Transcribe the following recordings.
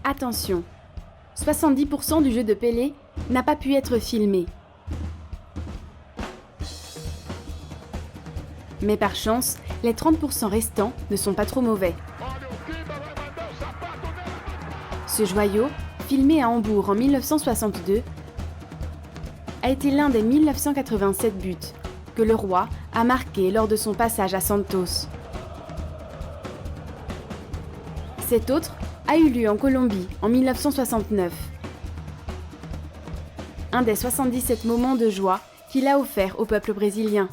attention, 70% du jeu de Pelé n'a pas pu être filmé. Mais par chance, les 30% restants ne sont pas trop mauvais. Ce joyau, filmé à Hambourg en 1962, a été l'un des 1987 buts que le roi a marqués lors de son passage à Santos. Cet autre a eu lieu en Colombie en 1969. Un des 77 moments de joie qu'il a offert au peuple brésilien.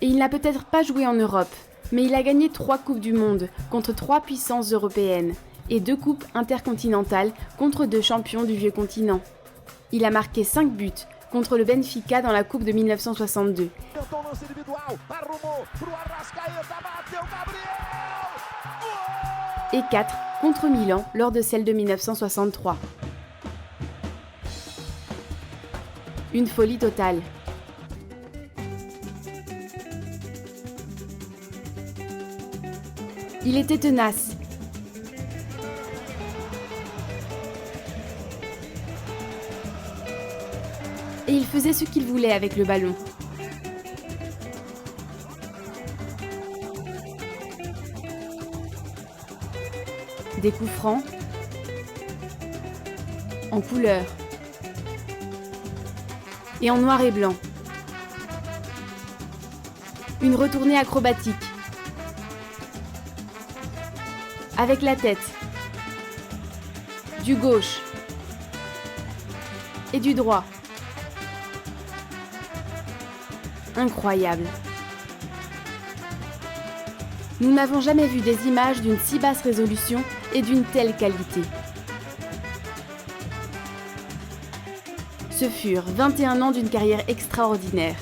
Et il n'a peut-être pas joué en Europe, mais il a gagné 3 Coupes du Monde contre 3 puissances européennes et 2 Coupes intercontinentales contre 2 champions du vieux continent. Il a marqué 5 buts contre le Benfica dans la Coupe de 1962. Et 4 contre Milan lors de celle de 1963. Une folie totale. Il était tenace. Et il faisait ce qu'il voulait avec le ballon. Des coups francs, en couleur et en noir et blanc. Une retournée acrobatique. Avec la tête, du gauche et du droit. Incroyable. Nous n'avons jamais vu des images d'une si basse résolution et d'une telle qualité. Ce furent 21 ans d'une carrière extraordinaire,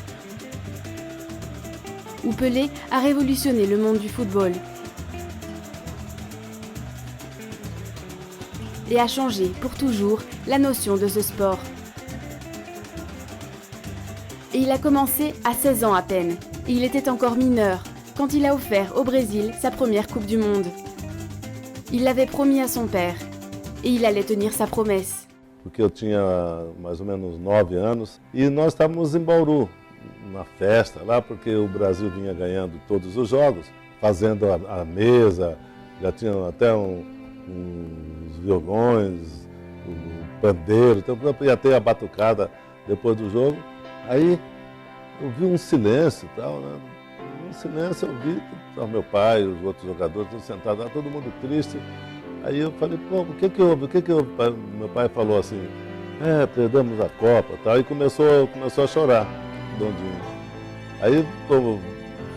où Pelé a révolutionné le monde du football et a changé pour toujours la notion de ce sport. Et il a commencé à 16 ans à peine, et il était encore mineur quand il a offert au Brésil sa première Coupe du Monde. Il l'avait promis à son père, et il allait tenir sa promesse. Porque eu tinha mais ou menos 9 anos e nós estávamos em Bauru, na festa lá, porque o Brasil vinha ganhando todos os jogos, fazendo a mesa, já tinham até uns violões, um pandeiro, então ia ter a batucada depois do jogo. Aí eu vi um silêncio e tal, né? Um silêncio eu vi, meu pai, os outros jogadores, todos sentados lá, todo mundo triste. Aí eu falei, pô, o que que houve? O que que houve? Meu pai falou assim, perdemos a Copa, tal, e começou a chorar, Dondinho. Aí eu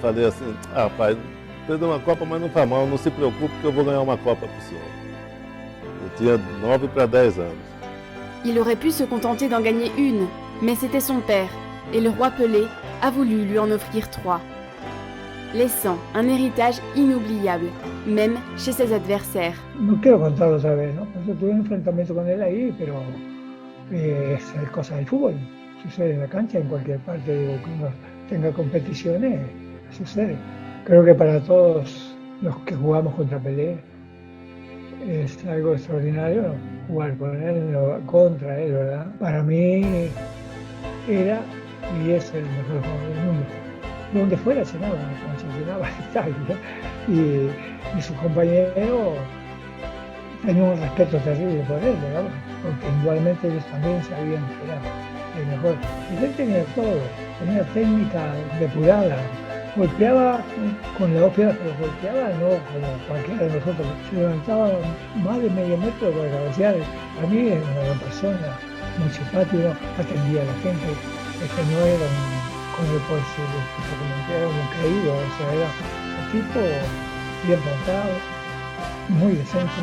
falei assim, pai, perdemos a Copa, mas não faz mal, não se preocupe que eu vou ganhar uma Copa pro senhor. Eu tinha 9 para 10 anos. Il aurait pu se contenter d'en gagner une, mais c'était son père, et le roi Pelé a voulu lui en offrir 3, laissant un héritage inoubliable, même chez ses adversaires. No quiero contarlo otra vez, ¿no? Yo tuve un enfrentamiento con él ahí, pero es cosa del fútbol. Sucede en la cancha, en cualquier parte, digo, que uno tenga competiciones, sucede. Creo que para todos los que jugamos contra Pelé es algo extraordinario jugar con él, contra él, ¿verdad? Para mí era y es el mejor jugador del mundo. Donde fuera llenaba la cancha, llenaba el estadio, y sus compañeros tenían un respeto terrible por él, ¿verdad? Porque igualmente ellos también sabían que era el mejor. Y él tenía todo, tenía técnica depurada, golpeaba con las 2 piernas, pero golpeaba no como cualquiera de nosotros, se levantaba más de medio metro para cabecear. A mí era una gran persona, muy simpático, atendía a la gente, no era como puede ser, era un creído, o sea, era un tipo bien plantado, muy decente.